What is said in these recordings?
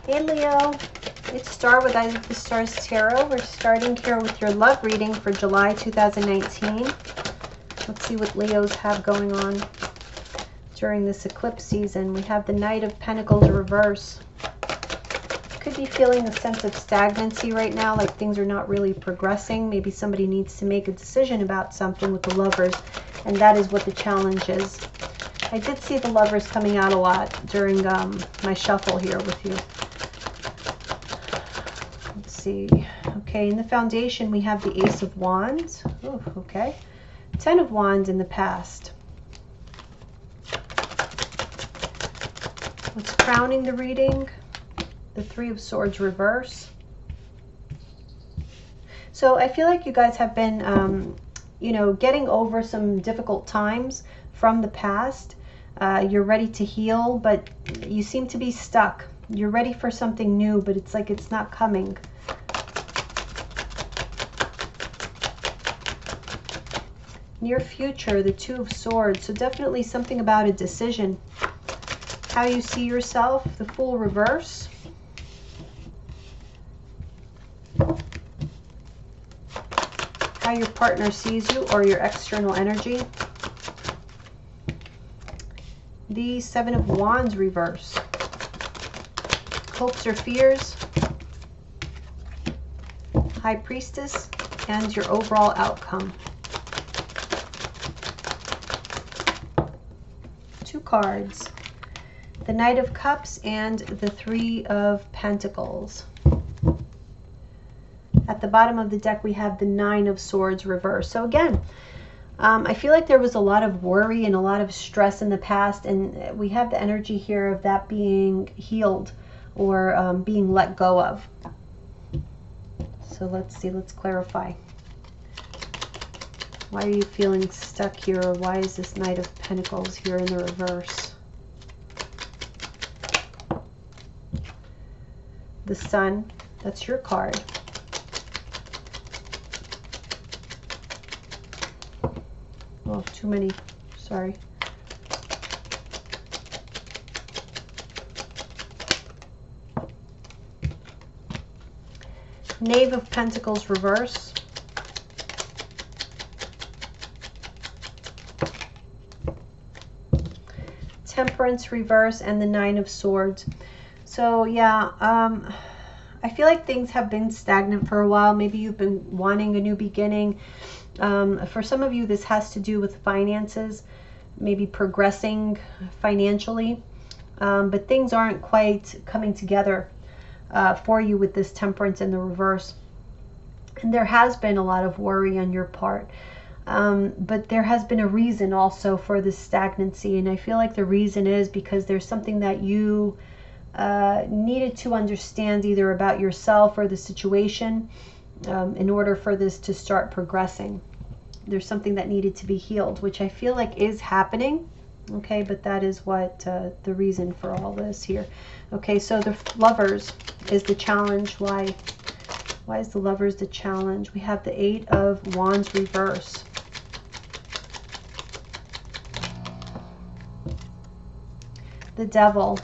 Hey Leo, it's Star with Eyes of the Stars Tarot. We're starting here with your love reading for July 2019. Let's see what Leos have going on during this eclipse season. We have the Knight of Pentacles reverse. Could be feeling a sense of stagnancy right now, like things are not really progressing. Maybe somebody needs to make a decision about something with the Lovers, and that is what the challenge is. I did see the Lovers coming out a lot during my shuffle here with you. Let's see. Okay, in the foundation we have the Ace of Wands. Oh, okay. 10 of Wands in the past. What's crowning the reading? The Three of Swords reverse. So I feel like you guys have been, you know, getting over some difficult times from the past. You're ready to heal, but you seem to be stuck. You're ready for something new, but it's like it's not coming. Near future, the Two of Swords. So definitely something about a decision. How you see yourself, the Fool reverse. How your partner sees you or your external energy. The Seven of Wands reverse. Hopes or fears. High Priestess. And your overall outcome. Two cards. The Knight of Cups and the Three of Pentacles. At the bottom of the deck, we have the Nine of Swords reverse. So again, I feel like there was a lot of worry and a lot of stress in the past, and we have the energy here of that being healed or being let go of. So let's see, let's clarify. Why are you feeling stuck here, or why is this Knight of Pentacles here in the reverse? The Sun, that's your card. Oh, too many, sorry. Knave of Pentacles reverse. Temperance reverse and the Nine of Swords. So yeah, I feel like things have been stagnant for a while. Maybe you've been wanting a new beginning. For some of you, this has to do with finances, maybe progressing financially, but things aren't quite coming together for you with this Temperance in the reverse. And there has been a lot of worry on your part, but there has been a reason also for this stagnancy, and I feel like the reason is because there's something that you needed to understand either about yourself or the situation in order for this to start progressing. There's something that needed to be healed, which I feel like is happening. Okay, but that is what the reason for all this here. Okay, so the Lovers is the challenge. Why is the Lovers the challenge? We have the Eight of Wands reverse. The Devil.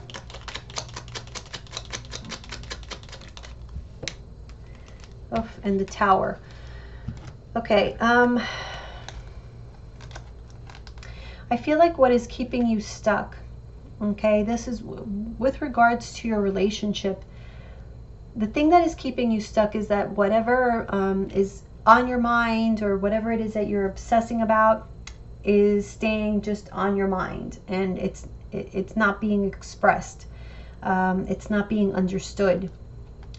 Oh, and the Tower. Okay, I feel like what is keeping you stuck, okay, this is with regards to your relationship. The thing that is keeping you stuck is that whatever is on your mind, or whatever it is that you're obsessing about, is staying just on your mind, and it's not being expressed. It's not being understood.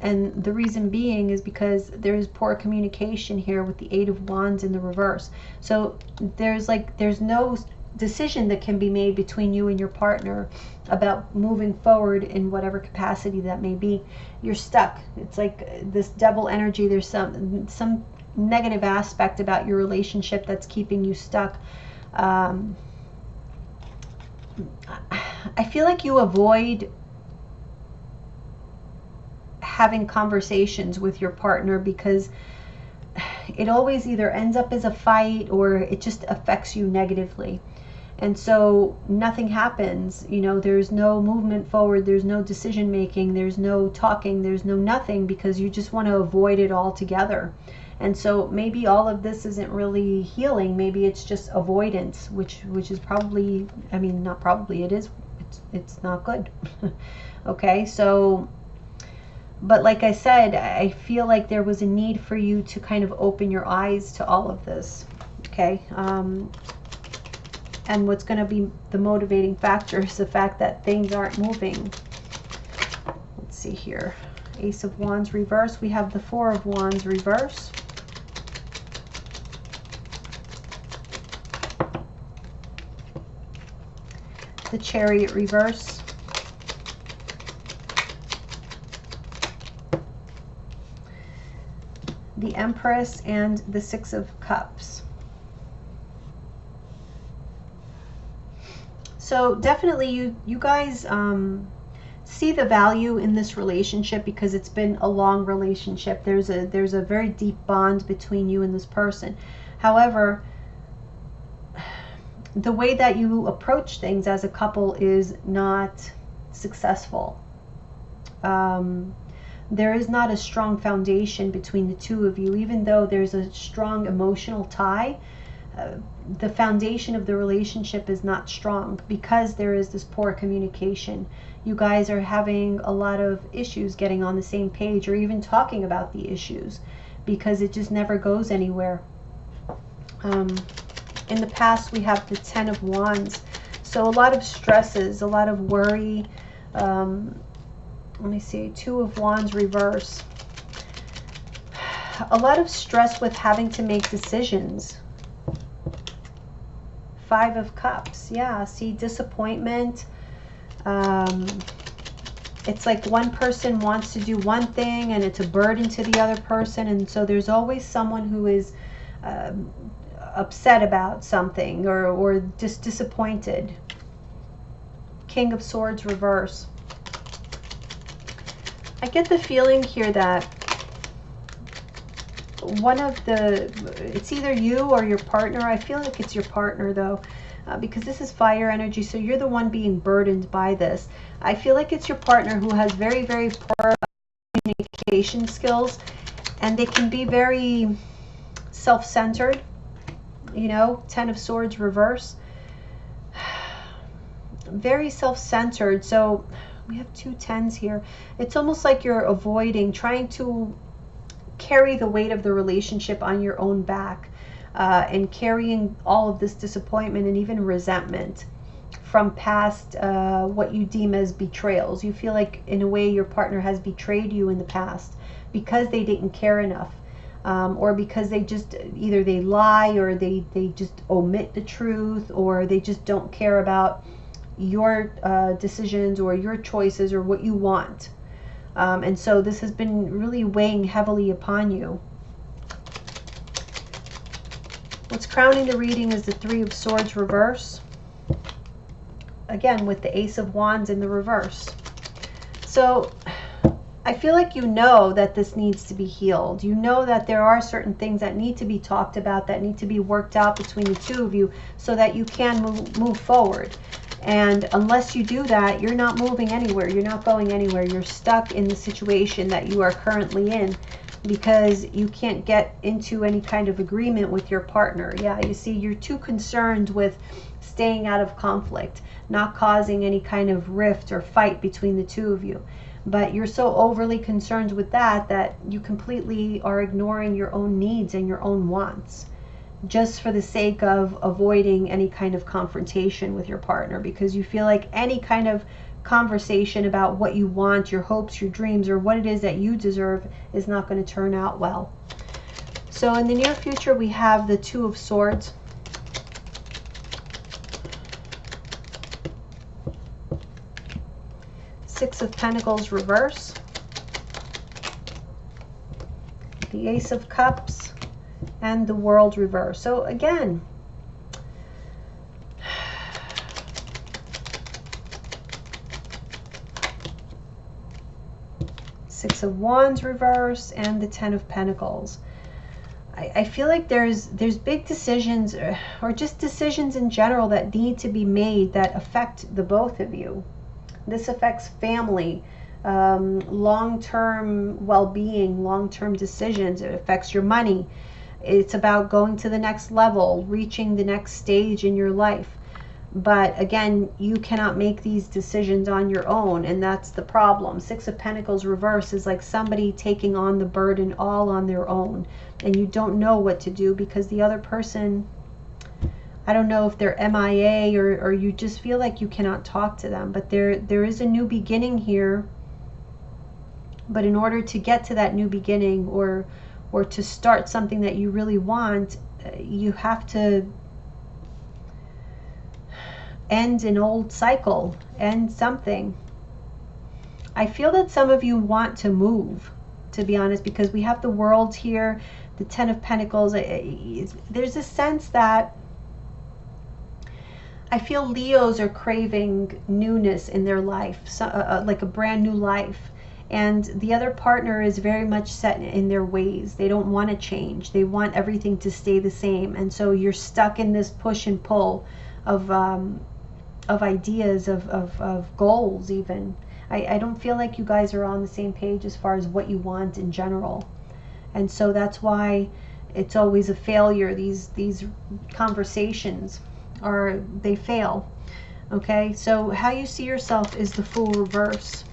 And the reason being is because there's poor communication here with the Eight of Wands in the reverse. So there's no decision that can be made between you and your partner about moving forward in whatever capacity that may be. You're stuck. It's like this double energy. There's some negative aspect about your relationship that's keeping you stuck. I feel like you avoid having conversations with your partner because it always either ends up as a fight or it just affects you negatively. And so nothing happens, you know, there's no movement forward, there's no decision making, there's no talking, there's no nothing, because you just want to avoid it altogether. And so maybe all of this isn't really healing, maybe it's just avoidance, which is probably, I mean, not probably, it is, it's not good. Okay, so, but like I said, I feel like there was a need for you to kind of open your eyes to all of this. Okay, and what's going to be the motivating factor is the fact that things aren't moving. Let's see here. Ace of Wands reverse. We have the Four of Wands reverse. The Chariot reverse. The Empress and the Six of Cups. So definitely you guys see the value in this relationship because it's been a long relationship. There's a very deep bond between you and this person. However, the way that you approach things as a couple is not successful. There is not a strong foundation between the two of you, even though there's a strong emotional tie. The foundation of the relationship is not strong because there is this poor communication. You guys are having a lot of issues getting on the same page or even talking about the issues because it just never goes anywhere. In the past, we have the Ten of Wands. So a lot of stresses, a lot of worry. Let me see, Two of Wands reverse. A lot of stress with having to make decisions. Five of Cups. Yeah, see, disappointment. It's like one person wants to do one thing and it's a burden to the other person. And so there's always someone who is upset about something or just disappointed. King of Swords reverse. I get the feeling here that one of the, it's either you or your partner. I feel like it's your partner though, because this is fire energy, so you're the one being burdened by this. I feel like it's your partner who has very, very poor communication skills, and they can be very self-centered, you know, Ten of Swords reverse. Very self-centered. So we have two tens here. It's almost like you're avoiding, trying to carry the weight of the relationship on your own back, and carrying all of this disappointment and even resentment from past what you deem as betrayals. You feel like in a way your partner has betrayed you in the past because they didn't care enough, or because they just either they lie or they just omit the truth, or they just don't care about your decisions or your choices or what you want. And so this has been really weighing heavily upon you. What's crowning the reading is the Three of Swords reverse. Again, with the Ace of Wands in the reverse. So I feel like you know that this needs to be healed. You know that there are certain things that need to be talked about, that need to be worked out between the two of you so that you can move forward. And unless you do that, you're not moving anywhere. You're not going anywhere. You're stuck in the situation that you are currently in because you can't get into any kind of agreement with your partner. Yeah, you see, you're too concerned with staying out of conflict, not causing any kind of rift or fight between the two of you. But you're so overly concerned with that you completely are ignoring your own needs and your own wants, just for the sake of avoiding any kind of confrontation with your partner, because you feel like any kind of conversation about what you want, your hopes, your dreams, or what it is that you deserve is not going to turn out well. So in the near future, we have the Two of Swords. Six of Pentacles reverse. The Ace of Cups. And the World reverse. So again, Six of Wands reverse and the Ten of Pentacles. I feel like there's big decisions or just decisions in general that need to be made that affect the both of you. This affects family, long-term well-being, long-term decisions. It affects your money. It's about going to the next level, reaching the next stage in your life. But again, you cannot make these decisions on your own, and that's the problem. Six of Pentacles reverse is like somebody taking on the burden all on their own, and you don't know what to do because the other person, I don't know if they're MIA or you just feel like you cannot talk to them. But there is a new beginning here. But in order to get to that new beginning or to start something that you really want, you have to end an old cycle, end something. I feel that some of you want to move, to be honest, because we have the World here, the Ten of Pentacles. There's a sense that I feel Leos are craving newness in their life, like a brand new life. And the other partner is very much set in their ways. They don't want to change. They want everything to stay the same. And so you're stuck in this push and pull of ideas, of goals even. I don't feel like you guys are on the same page as far as what you want in general. And so that's why it's always a failure. These conversations they fail. Okay, so how you see yourself is the Fool reverse.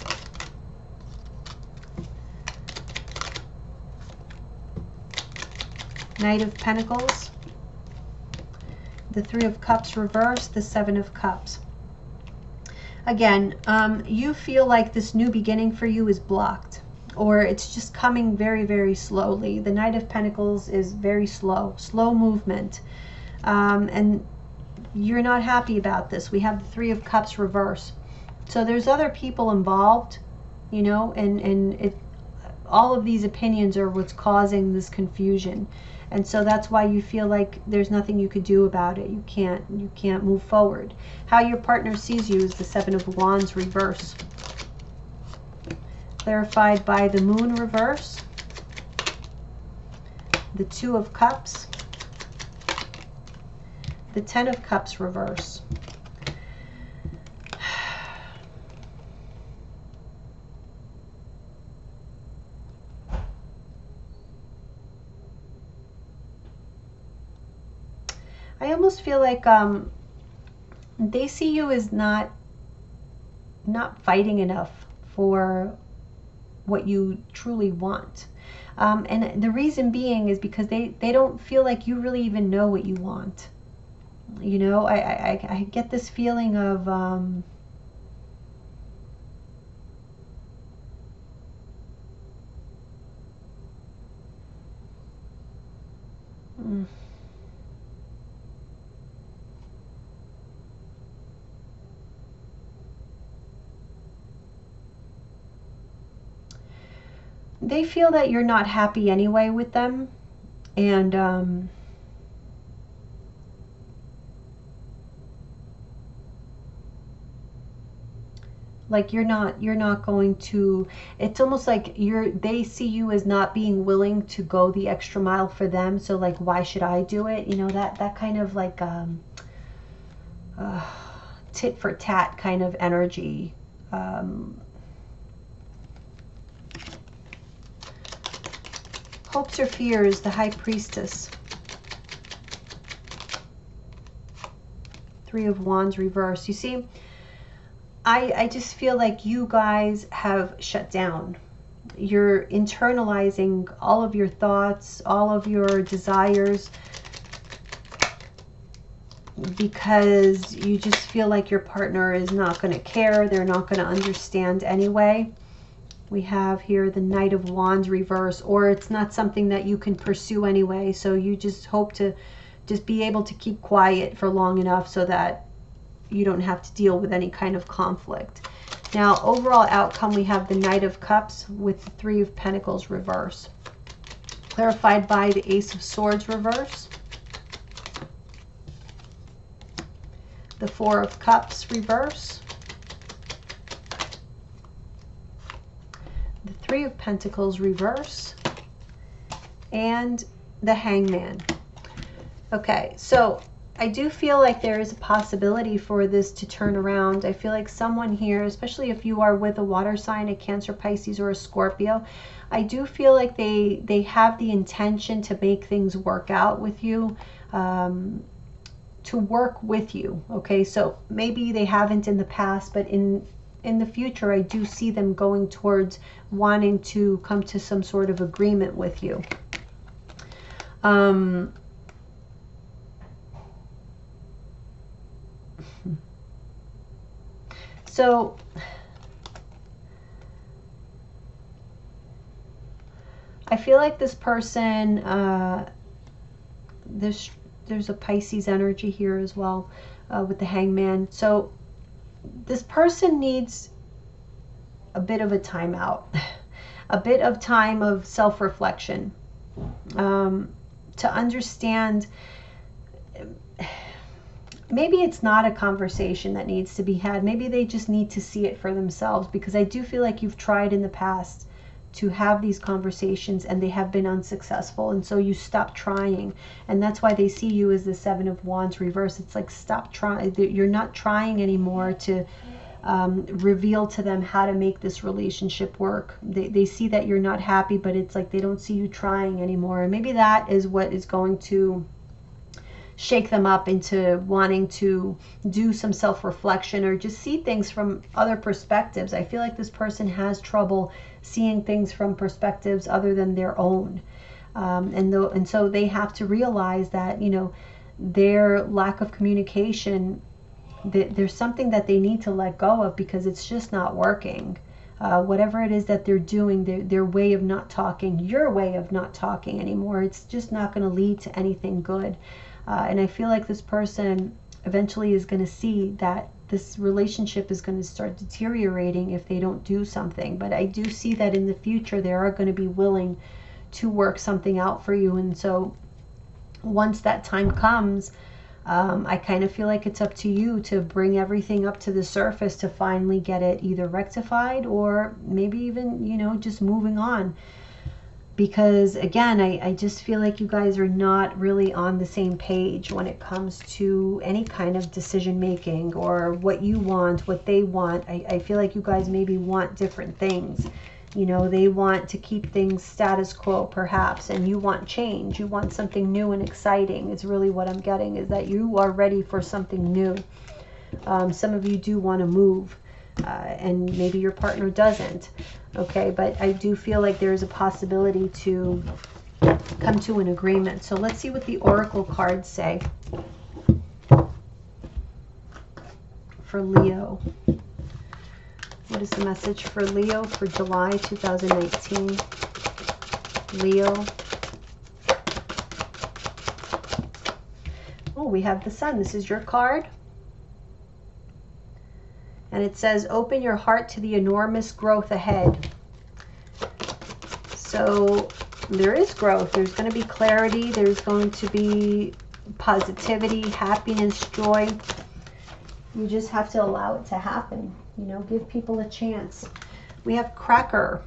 Knight of Pentacles, the Three of Cups reverse, the Seven of Cups. Again, you feel like this new beginning for you is blocked, or it's just coming very, very slowly. The Knight of Pentacles is very slow movement, and you're not happy about this. We have the Three of Cups reverse. So there's other people involved, you know, and all of these opinions are what's causing this confusion. And so that's why you feel like there's nothing you could do about it. You can't move forward. How your partner sees you is the Seven of Wands reverse. Clarified by the Moon reverse, the Two of Cups, the Ten of Cups reverse. I almost feel like they see you as not fighting enough for what you truly want. And the reason being is because they don't feel like you really even know what you want. You know, I get this feeling of they feel that you're not happy anyway with them, and like you're not going to, it's almost like they see you as not being willing to go the extra mile for them. So like, why should I do it? You know, that kind of like tit for tat kind of energy. Hopes or fears, the High Priestess. Three of Wands reverse. You see, I just feel like you guys have shut down. You're internalizing all of your thoughts, all of your desires, because you just feel like your partner is not going to care. They're not going to understand anyway. We have here the Knight of Wands reverse, or it's not something that you can pursue anyway. So you just hope to just be able to keep quiet for long enough so that you don't have to deal with any kind of conflict. Now, overall outcome, we have the Knight of Cups with the Three of Pentacles reverse. Clarified by the Ace of Swords reverse. The Four of Cups reverse. The Three of Pentacles reverse. And the Hangman. Okay, so I do feel like there is a possibility for this to turn around. I feel like someone here, especially if you are with a water sign, a Cancer, Pisces, or a Scorpio, I do feel like they have the intention to make things work out with you, to work with you. Okay, so maybe they haven't in the past, but in the future, I do see them going towards wanting to come to some sort of agreement with you. So I feel like this person, there's a Pisces energy here as well, with the Hangman. So this person needs a bit of a timeout, a bit of time of self-reflection, to understand. Maybe it's not a conversation that needs to be had. Maybe they just need to see it for themselves, because I do feel like you've tried in the past to have these conversations and they have been unsuccessful, and so you stop trying, and that's why they see you as the Seven of Wands reverse. It's like, stop trying. You're not trying anymore to reveal to them how to make this relationship work. They see that you're not happy, but it's like they don't see you trying anymore, and maybe that is what is going to shake them up into wanting to do some self-reflection or just see things from other perspectives. I feel like this person has trouble seeing things from perspectives other than their own, and so they have to realize that, you know, their lack of communication, there's something that they need to let go of, because it's just not working. Whatever it is that they're doing, their way of not talking, your way of not talking anymore, it's just not going to lead to anything good. And I feel like this person eventually is going to see that this relationship is going to start deteriorating if they don't do something. But I do see that in the future they are going to be willing to work something out for you. And so once that time comes, I kind of feel like it's up to you to bring everything up to the surface to finally get it either rectified or maybe even, you know, just moving on. Because again, I just feel like you guys are not really on the same page when it comes to any kind of decision making or what you want, what they want. I feel like you guys maybe want different things. You know, they want to keep things status quo perhaps, and you want change. You want something new and exciting. It's really what I'm getting, is that you are ready for something new. Some of you do want to move, and maybe your partner doesn't. Okay, but I do feel like there's a possibility to come to an agreement. So let's see what the Oracle cards say for Leo. What is the message for Leo for July 2019? Leo. Oh, we have the Sun. This is your card. And it says, open your heart to the enormous growth ahead. So there is growth. There's going to be clarity. There's going to be positivity, happiness, joy. You just have to allow it to happen. You know, give people a chance. We have Cracker.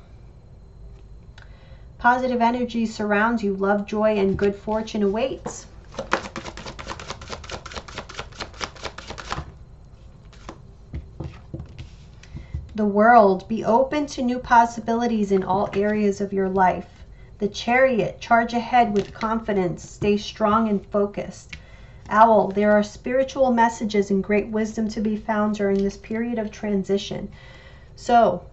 Positive energy surrounds you. Love, joy, and good fortune awaits. The World. Be open to new possibilities in all areas of your life. The Chariot. Charge ahead with confidence. Stay strong and focused. Owl. There are spiritual messages and great wisdom to be found during this period of transition. So,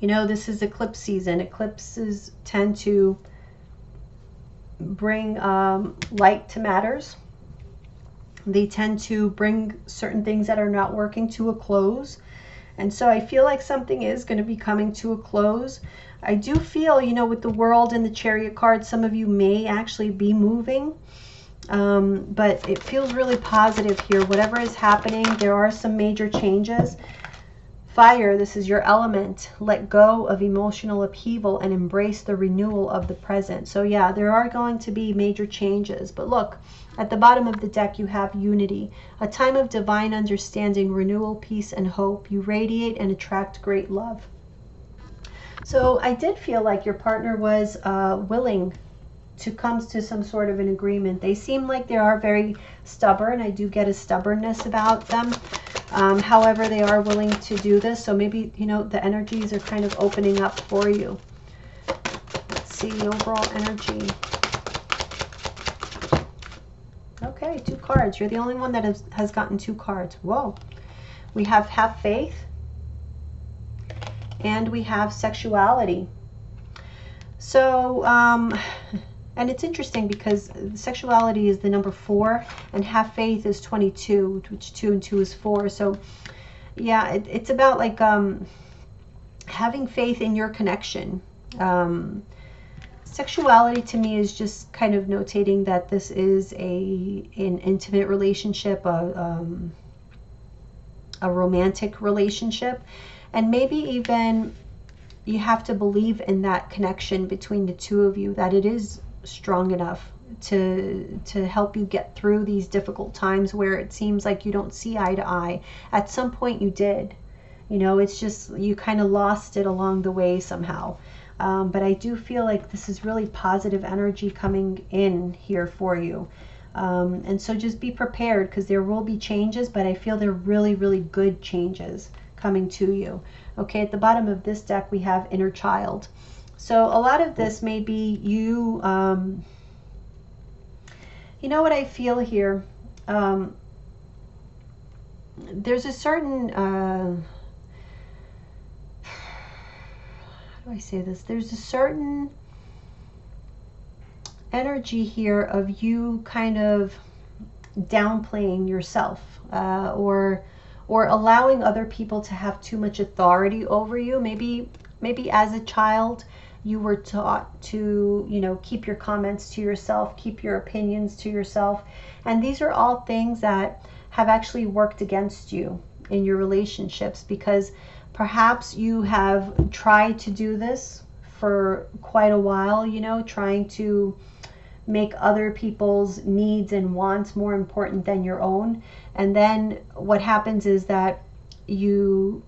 you know, this is eclipse season. Eclipses tend to bring light to matters. They tend to bring certain things that are not working to a close. And so I feel like something is going to be coming to a close. I do feel, you know, with the World and the Chariot card, some of you may actually be moving. But it feels really positive here. Whatever is happening, there are some major changes. Fire, this is your element. Let go of emotional upheaval and embrace the renewal of the present. So yeah, there are going to be major changes. But look, at the bottom of the deck, you have unity. A time of divine understanding, renewal, peace, and hope. You radiate and attract great love. So I did feel like your partner was willing to come to some sort of an agreement. They seem like they are very stubborn. I do get a stubbornness about them. However, they are willing to do this. So maybe, you know, the energies are kind of opening up for you. Let's see, overall energy. Okay, 2 cards. You're the only one that has gotten 2 cards. Whoa. We have faith. And we have sexuality. So, and it's interesting because sexuality is the number 4 and have faith is 22, which 2 and 2 is 4. So yeah, it's about like having faith in your connection. Sexuality to me is just kind of notating that this is an intimate relationship, a romantic relationship, and maybe even you have to believe in that connection between the 2 of you, that it is strong enough to help you get through these difficult times where it seems like you don't see eye to eye. At some point you did. You know, it's just you kind of lost it along the way somehow. But I do feel like this is really positive energy coming in here for you. And so just be prepared, because there will be changes, but I feel they're really, really good changes coming to you. Okay, at the bottom of this deck we have inner child. So a lot of this may be you, you know what I feel here? There's a certain, how do I say this? There's a certain energy here of you kind of downplaying yourself, or allowing other people to have too much authority over you. Maybe as a child you were taught to, you know, keep your comments to yourself, keep your opinions to yourself, and these are all things that have actually worked against you in your relationships, because perhaps you have tried to do this for quite a while, you know, trying to make other people's needs and wants more important than your own. And then what happens is that you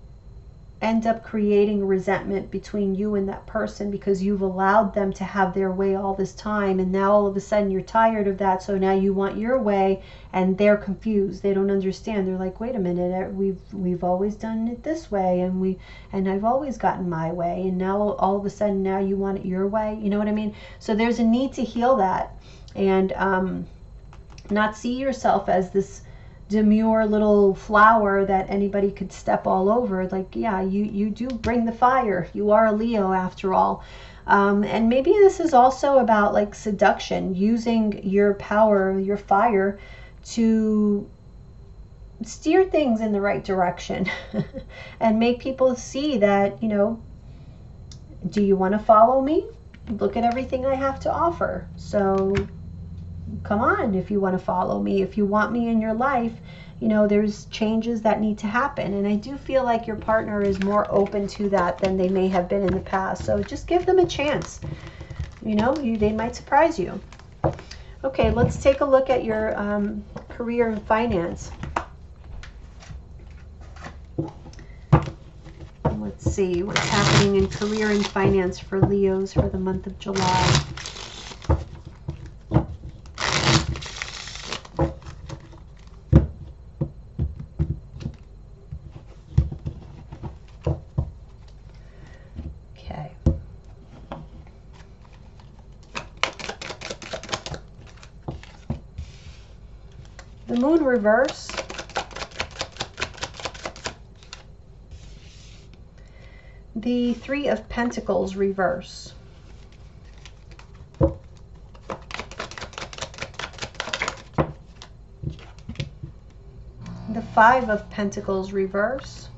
end up creating resentment between you and that person, because you've allowed them to have their way all this time, and now all of a sudden you're tired of that, so now you want your way, and they're confused. They don't understand. They're like, wait a minute, we've always done it this way, and I've always gotten my way, and now all of a sudden now you want it your way. You know what I mean? So there's a need to heal that, and not see yourself as this demure little flower that anybody could step all over. Like, yeah, you do bring the fire. You are a Leo after all. And maybe this is also about like seduction, using your power, your fire, to steer things in the right direction and make people see that, you know, do you want to follow me? Look at everything I have to offer. So come on, if you want to follow me, if you want me in your life, you know, there's changes that need to happen. And I do feel like your partner is more open to that than they may have been in the past. So just give them a chance. You know, they might surprise you. Okay, let's take a look at your career and finance. Let's see what's happening in career and finance for Leos for the month of July. The Moon reverse, the Three of Pentacles reverse, the Five of Pentacles reverse,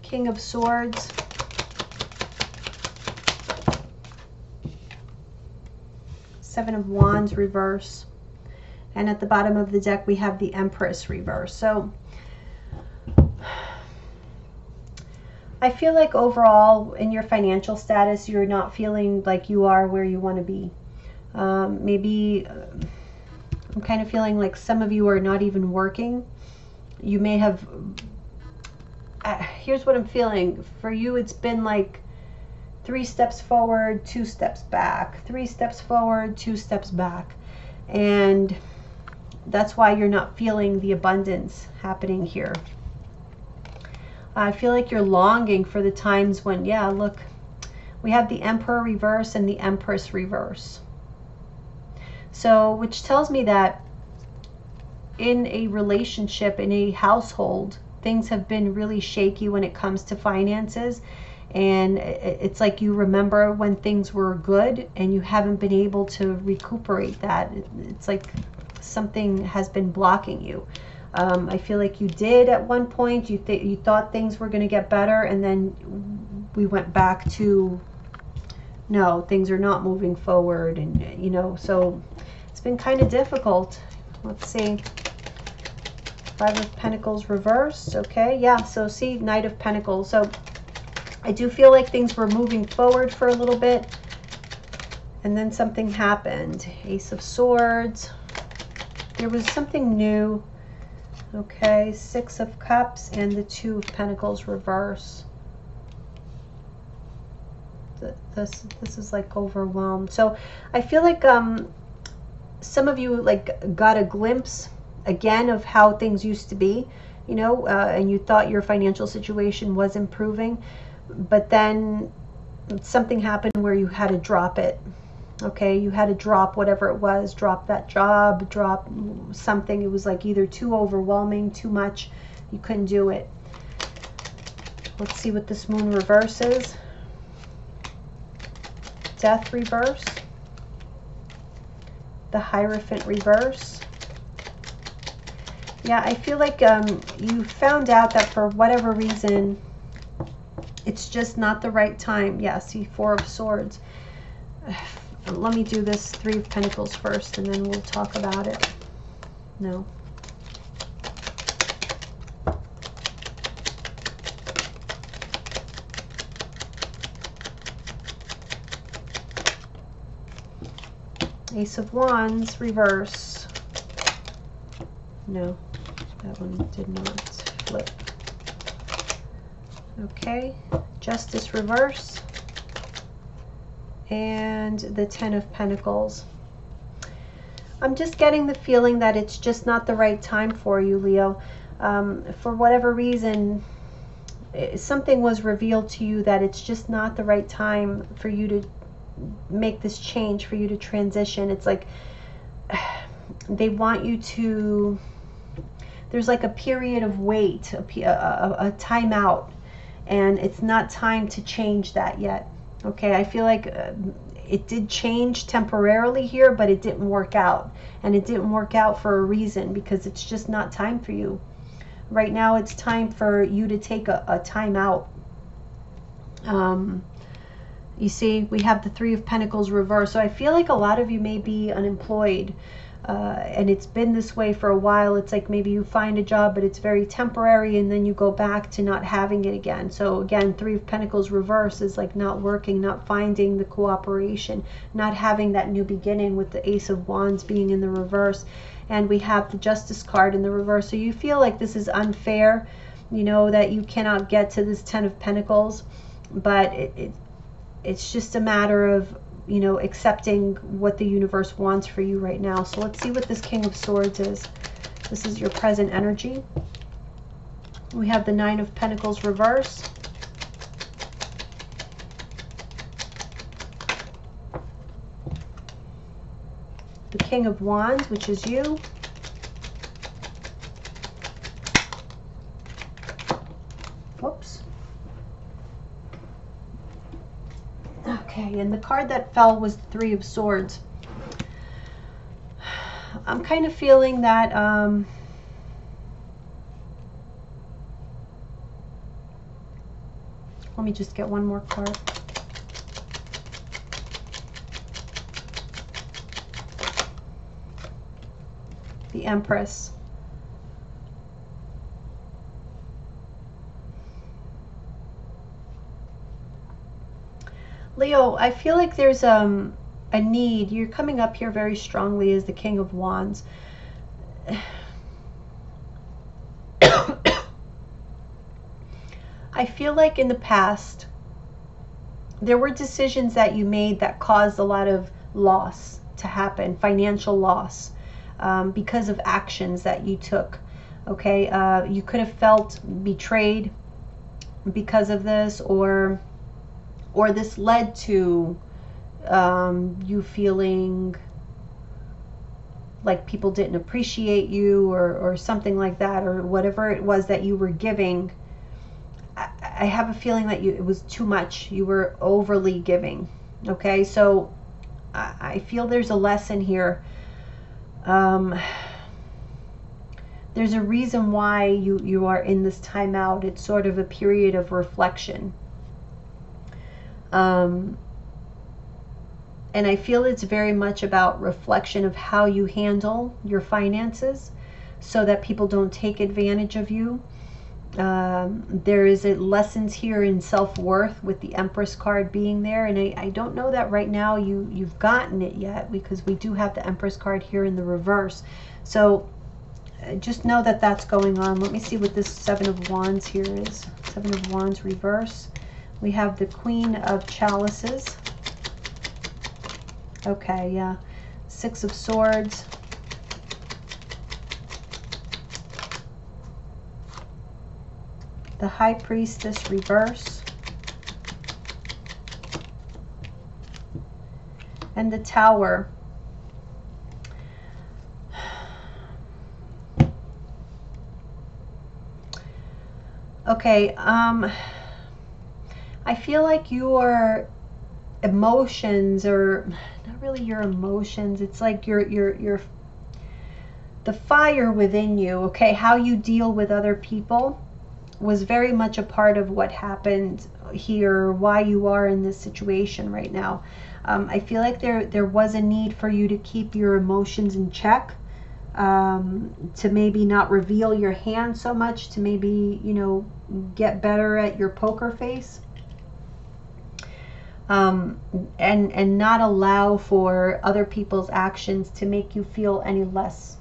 King of Swords, Seven of Wands reverse, and at the bottom of the deck we have the Empress reverse. So I feel like overall in your financial status you're not feeling like you are where you want to be. Maybe I'm kind of feeling like some of you are not even working. You may have, here's what I'm feeling. For you, it's been like 3 steps forward, 2 steps back, 3 steps forward, 2 steps back. And that's why you're not feeling the abundance happening here. I feel like you're longing for the times when, yeah, look, we have the Emperor reverse and the Empress reverse. So, which tells me that in a relationship, in a household, things have been really shaky when it comes to finances. And it's like you remember when things were good and you haven't been able to recuperate that. It's like something has been blocking you. I feel like you did at one point, you thought things were going to get better, and then we went back to, no, things are not moving forward. And, you know, so it's been kind of difficult. Let's see. 5 of Pentacles reversed. Okay, yeah, so see, Knight of Pentacles. So I do feel like things were moving forward for a little bit, and then something happened. Ace of Swords. There was something new. Okay, 6 of Cups and the 2 of Pentacles reverse. This is like overwhelmed. So I feel like some of you like got a glimpse again of how things used to be, you know, and you thought your financial situation was improving, but then something happened where you had to drop it. Okay, you had to drop whatever it was, drop that job, drop something. It was like either too overwhelming, too much, you couldn't do it. Let's see what this Moon reverse is. Death reverse. The Hierophant reverse. Yeah, I feel like you found out that for whatever reason, it's just not the right time. Yeah, see, 4 of Swords. Let me do this 3 of Pentacles first, and then we'll talk about it. No. Ace of Wands, reverse. No, that one did not flip. Okay, Justice, reverse. And the 10 of Pentacles. I'm just getting the feeling that it's just not the right time for you, Leo. For whatever reason, something was revealed to you that it's just not the right time for you to make this change, for you to transition. It's like they want you to, there's like a period of wait, a timeout, and it's not time to change that yet. Okay, I feel like it did change temporarily here, but it didn't work out. And it didn't work out for a reason, because it's just not time for you. Right now, it's time for you to take a time out. You see, we have the 3 of Pentacles reversed. So I feel like a lot of you may be unemployed. And it's been this way for a while. It's like maybe you find a job, but it's very temporary, and then you go back to not having it again. So again, 3 of Pentacles reverse is like not working, not finding the cooperation, not having that new beginning, with the Ace of Wands being in the reverse. And we have the Justice card in the reverse. So you feel like this is unfair, you know, that you cannot get to this 10 of Pentacles, but it's just a matter of, you know, accepting what the universe wants for you right now. So let's see what this King of Swords is. This is your present energy. We have the 9 of Pentacles reverse. The King of Wands, which is you. Whoops. Okay, and the card that fell was the 3 of Swords. I'm kind of feeling that let me just get one more card. The Empress. Leo, I feel like there's a need. You're coming up here very strongly as the King of Wands. I feel like in the past, there were decisions that you made that caused a lot of loss to happen, financial loss, because of actions that you took. Okay, you could have felt betrayed because of this, or this led to you feeling like people didn't appreciate you, or something like that, or whatever it was that you were giving. I have a feeling that it was too much. You were overly giving. Okay, so I feel there's a lesson here. There's a reason why you are in this timeout. It's sort of a period of reflection. And I feel it's very much about reflection of how you handle your finances so that people don't take advantage of you. There is lessons here in self-worth with the Empress card being there, and I don't know that right now you've gotten it yet, because we do have the Empress card here in the reverse. So just know that that's going on. Let me see what this Seven of Wands here is. Seven of Wands reverse. We have the Queen of Chalices. Okay, yeah. Six of Swords. The High Priestess reverse. And the Tower. Okay, I feel like your emotions, or not really your emotions, it's like your the fire within you, okay, how you deal with other people was very much a part of what happened here, why you are in this situation right now. I feel like there was a need for you to keep your emotions in check, to maybe not reveal your hand so much, to maybe, get better at your poker face, and not allow for other people's actions to make you feel any less,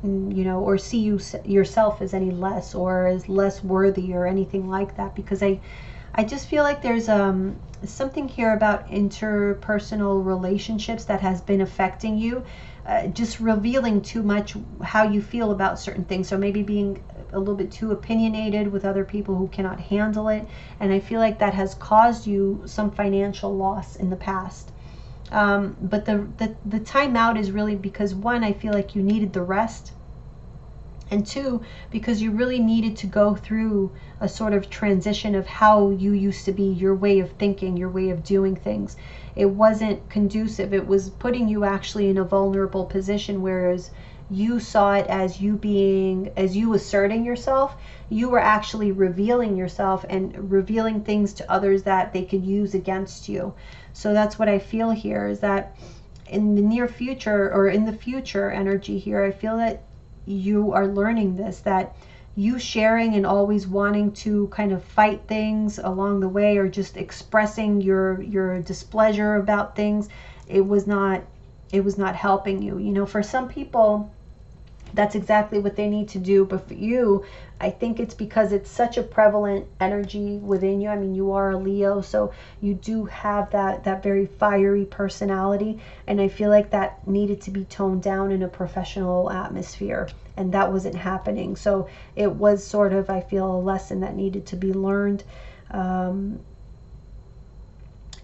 or see yourself as any less, or as less worthy, or anything like that. Because I just feel like there's something here about interpersonal relationships that has been affecting you, just revealing too much how you feel about certain things. So maybe being a little bit too opinionated with other people who cannot handle it. And I feel like that has caused you some financial loss in the past. But the timeout is really because, one, I feel like you needed the rest, and two, because you really needed to go through a sort of transition of how you used to be, your way of thinking, your way of doing things. It wasn't conducive. It was putting you actually in a vulnerable position, whereas you saw it as you asserting yourself, you were actually revealing yourself and revealing things to others that they could use against you. So that's what I feel here, is that in the near future, or in the future energy here, I feel that you are learning this, that you sharing and always wanting to kind of fight things along the way, or just expressing your displeasure about things, it was not helping you. For some people, that's exactly what they need to do. But for you, I think it's because it's such a prevalent energy within you. I mean, you are a Leo, so you do have that very fiery personality. And I feel like that needed to be toned down in a professional atmosphere. And that wasn't happening. So it was sort of, I feel, a lesson that needed to be learned. And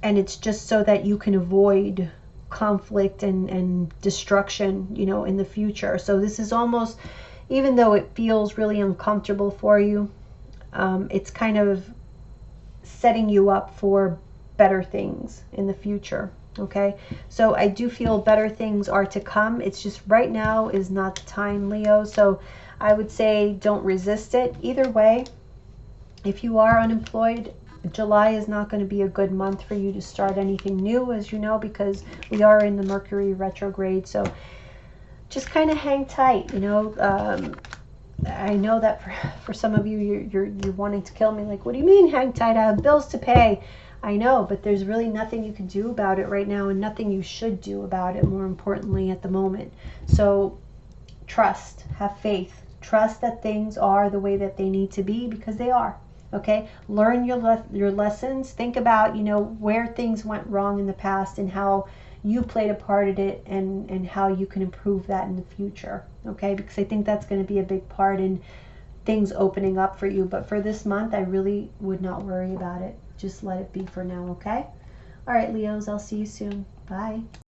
it's just so that you can avoid conflict and destruction, in the future. So this is almost, even though it feels really uncomfortable for you, it's kind of setting you up for better things in the future. Okay, so I do feel better things are to come. It's just right now is not the time, Leo. So I would say don't resist it. Either way, if you are unemployed, July is not going to be a good month for you to start anything new, as you know, because we are in the Mercury retrograde. So just kind of hang tight, I know that for some of you, you're wanting to kill me. Like, what do you mean hang tight? I have bills to pay. I know, but there's really nothing you can do about it right now, and nothing you should do about it, more importantly, at the moment. So trust, have faith, trust that things are the way that they need to be, because they are. Okay, learn your lessons. Think about, you know, where things went wrong in the past and how you played a part in it, and how you can improve that in the future. Okay, because I think that's going to be a big part in things opening up for you. But for this month, I really would not worry about it. Just let it be for now. Okay. All right, Leos, I'll see you soon. Bye.